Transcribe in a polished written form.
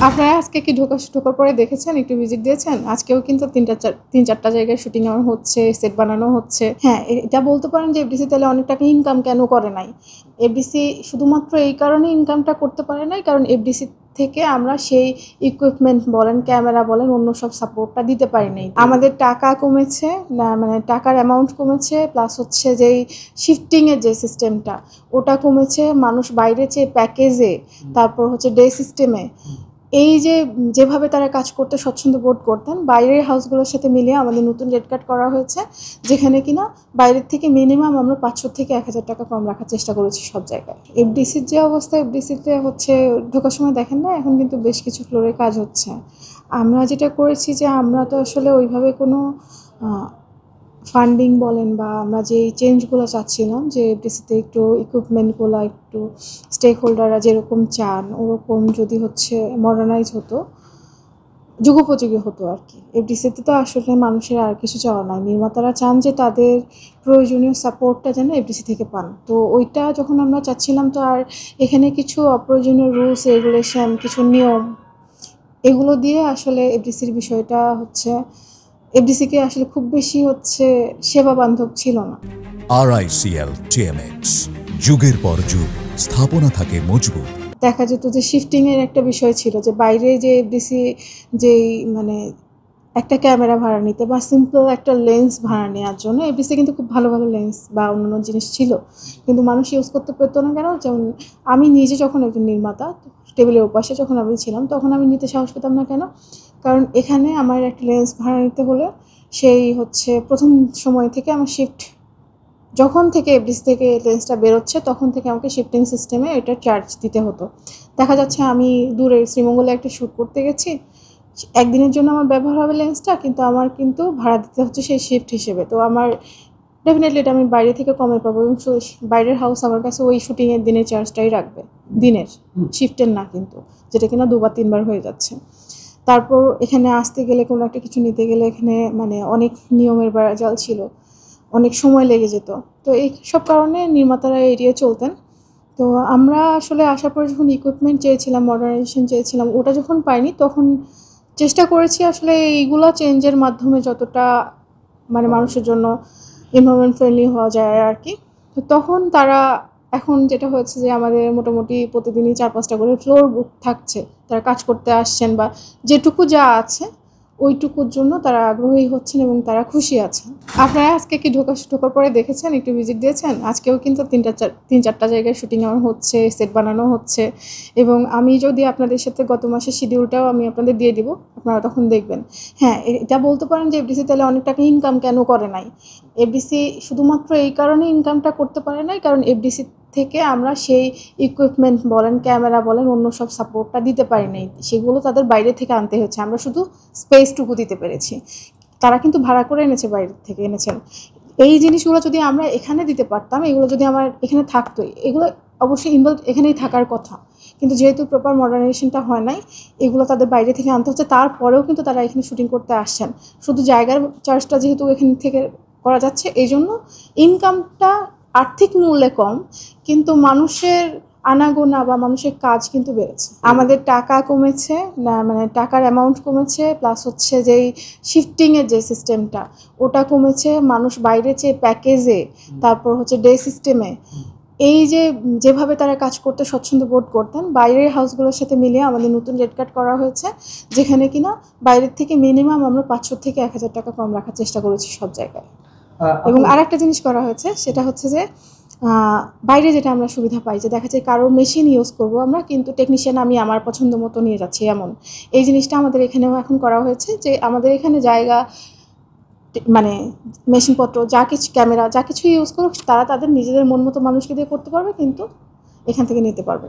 আপনারা আজকে কি ঢোকার পরে দেখেছেন, একটু ভিজিট দিয়েছেন? আজকেও কিন্তু ৩-৪টা জায়গায় শুটিং আমার হচ্ছে, সেট বানানো হচ্ছে। হ্যাঁ, এটা বলতে পারেন যে এফডিসি তাহলে অনেক টাকা ইনকাম কেন করে নাই? এফডিসি শুধুমাত্র এই কারণে ইনকামটা করতে পারে নাই, কারণ এফডিসি থেকে আমরা সেই ইকুইপমেন্ট বলেন, ক্যামেরা বলেন, অন্য সব সাপোর্টটা দিতে পারি নাই। আমাদের টাকা কমেছে, মানে টাকার অ্যামাউন্ট কমেছে, প্লাস হচ্ছে যেই শিফটিংয়ের যে সিস্টেমটা ওটা কমেছে। মানুষ বাইরে চেয়ে প্যাকেজে, তারপর হচ্ছে ডে সিস্টেমে, এই যেভাবে তারা কাজ করতে স্বচ্ছন্দ বোধ করতেন, বাইরের হাউসগুলোর সাথে মিলিয়ে আমাদের নতুন রেট কার্ড করা হয়েছে, যেখানে কিনা বাইরের থেকে মিনিমাম আমরা 500 থেকে 1000 টাকা কম রাখার চেষ্টা করেছি সব জায়গায়। এফডিসির যে অবস্থা, এফডিসিতে হচ্ছে ঢোকার সময় দেখেন না, এখন কিন্তু বেশ কিছু ফ্লোরে কাজ হচ্ছে। আমরা যেটা করেছি যে আমরা তো আসলে ওইভাবে কোনো ফান্ডিং বলেন বা আমরা যে চেঞ্জগুলো চাচ্ছিলাম যে এফডিসিতে একটু ইকুইপমেন্টগুলো একটু স্টেক হোল্ডাররা যেরকম চান ওরকম যদি হচ্ছে মডার্নাইজ হতো, যুগোপযোগী হতো আর কি। এফডিসিতে তো আসলে মানুষের আর কিছু চাওয়া নাই, নির্মাতারা চান যে তাদের প্রয়োজনীয় সাপোর্টটা যেন এফডিসি থেকে পান। তো ওইটা যখন আমরা চাচ্ছিলাম, তো আর এখানে কিছু অপ্রয়োজনীয় রুলস রেগুলেশন, কিছু নিয়ম, এগুলো দিয়ে আসলে এফডিসির বিষয়টা হচ্ছে এফডিসিকে আসলে খুব বেশি হচ্ছে সেবা বান্ধব ছিল না। RICL TMX, যুগের পর যুগ স্থাপনা থাকে মজবুত। দেখা যেত যে শিফটিংয়ের একটা বিষয় ছিল, যে বাইরে যে এফডিসি যেই মানে একটা ক্যামেরা ভাড়া নিতে বা সিম্পল একটা লেন্স ভাড়া নেওয়ার জন্য এফডিসি কিন্তু খুব ভালো ভালো লেন্স বা অন্যান্য জিনিস ছিল, কিন্তু মানুষ ইউজ করতে পারতো না। কেন? যেমন আমি নিজে যখন একজন নির্মাতা, টেবিলের ওপাশে যখন আমি ছিলাম, তখন আমি নিতে সাহস পেতাম না। কেন? কারণ এখানে আমার একটা লেন্স ভাড়া নিতে হলে সেই হচ্ছে প্রথম সময় থেকে আমার শিফট, যখন থেকে এফডিসি থেকে লেন্সটা বেরোচ্ছে তখন থেকে আমাকে শিফটিং সিস্টেমে এটা চার্জ দিতে হতো। দেখা যাচ্ছে আমি দূরে শ্রীমঙ্গলে একটা শ্যুট করতে গেছি, একদিনের জন্য আমার ব্যবহার হবে লেন্সটা, কিন্তু আমার কিন্তু ভাড়া দিতে হচ্ছে সেই শিফট হিসেবে। তো আমার ডেফিনেটলি এটা আমি বাইরে থেকে কমে পাবো, এবং বাইরের হাউস আমার কাছে ওই শুটিংয়ের দিনের চার্জটাই রাখবে, দিনের, শিফটের না কিন্তু, যেটা কিনা 2 বা 3 বার হয়ে যাচ্ছে। তারপর এখানে আসতে গেলে, কোনো একটা কিছু নিতে গেলে এখানে মানে অনেক নিয়মের বেড়াজাল ছিল, অনেক সময় লেগে যেত। তো এই সব কারণে নির্মাতারা এড়িয়ে চলতেন। তো আমরা আসলে আসার পর যখন ইকুইপমেন্ট চেয়েছিলাম, মডার্নাইজেশন চেয়েছিলাম, ওটা যখন পাইনি তখন চেষ্টা করেছি আসলে এইগুলো চেঞ্জের মাধ্যমে যতটা মানে মানুষের জন্য এনভায়রনমেন্ট ফ্রেন্ডলি হওয়া যায় আর কি। তো তখন তারা, এখন যেটা হয়েছে যে আমাদের মোটামুটি প্রতিদিনই 4-5টা করে ফ্লোর বুক থাকছে, তারা কাজ করতে আসছেন বা যেটুকু যা আছে ওইটুকুর জন্য তারা আগ্রহী হচ্ছেন এবং তারা খুশি আছেন। আপনারা আজকে কি ঢোকার পরে দেখেছেন, একটু ভিজিট দিয়েছেন? আজকেও কিন্তু 3-4টা জায়গায় শুটিং আমার হচ্ছে, সেট বানানো হচ্ছে, এবং আমি যদি আপনাদের সাথে গত মাসের শিডিউলটাও আমি আপনাদের দিয়ে দিব, আপনারা তখন দেখবেন। হ্যাঁ, এটা বলতে পারেন যে এফডিসি তাহলে অনেক টাকা ইনকাম কেন করে নাই? এফডিসি শুধুমাত্র এই কারণে ইনকামটা করতে পারে নাই, কারণ এফডিসি থেকে আমরা সেই ইকুইপমেন্ট বলেন, ক্যামেরা বলেন, অন্য সব সাপোর্টটা দিতে পারি নাই, সেগুলো তাদের বাইরে থেকে আনতে হয়েছে। আমরা শুধু স্পেসটুকু দিতে পেরেছি, তারা কিন্তু ভাড়া করে এনেছে, বাইরে থেকে এনেছেন। এই জিনিসগুলো যদি আমরা এখানে দিতে পারতাম, এগুলো যদি আমার এখানে থাকতোই, এগুলো অবশ্যই ইনভলভ এখানেই থাকার কথা, কিন্তু যেহেতু প্রপার মডার্নাইজেশনটা হয় নাই, এগুলো তাদের বাইরে থেকে আনতে হচ্ছে। তারপরেও কিন্তু তারা এখানে শুটিং করতে আসছেন, শুধু জায়গার চার্জটা যেহেতু এখান থেকে করা যাচ্ছে, এই জন্য ইনকামটা আর্থিক মূল্যে কম, কিন্তু মানুষের আনাগোনা বা মানুষের কাজ কিন্তু বেড়েছে। আমাদের টাকা কমেছে, না মানে টাকার অ্যামাউন্ট কমেছে, প্লাস হচ্ছে যেই শিফটিংয়ের যে সিস্টেমটা ওটা কমেছে। মানুষ বাইরে চেয়ে প্যাকেজে, তারপর হচ্ছে ডে সিস্টেমে, এই যেভাবে তারা কাজ করতে স্বচ্ছন্দ বোধ করতেন, বাইরের হাউসগুলোর সাথে মিলিয়ে আমাদের নতুন রেট কার্ড করা হয়েছে, যেখানে কিনা বাইরের থেকে মিনিমাম আমরা 500 থেকে 1000 টাকা কম রাখার চেষ্টা করেছি সব জায়গায়। এবং আরেকটা জিনিস করা হয়েছে, সেটা হচ্ছে যে বাইরে যেটা আমরা সুবিধা পাই, যে দেখা যায় কারো মেশিন ইউজ করবো আমরা, কিন্তু টেকনিশিয়ান আমি আমার পছন্দ মতো নিয়ে যাচ্ছি, এমন এই জিনিসটা আমাদের এখানেও এখন করা হয়েছে, যে আমাদের এখানে জায়গা মানে মেশিনপত্র যা কিছু, ক্যামেরা যা কিছু ইউজ করুক, তারা তাদের নিজেদের মন মতো মানুষকে দিয়ে করতে পারবে, কিন্তু এখান থেকে নিতে পারবে।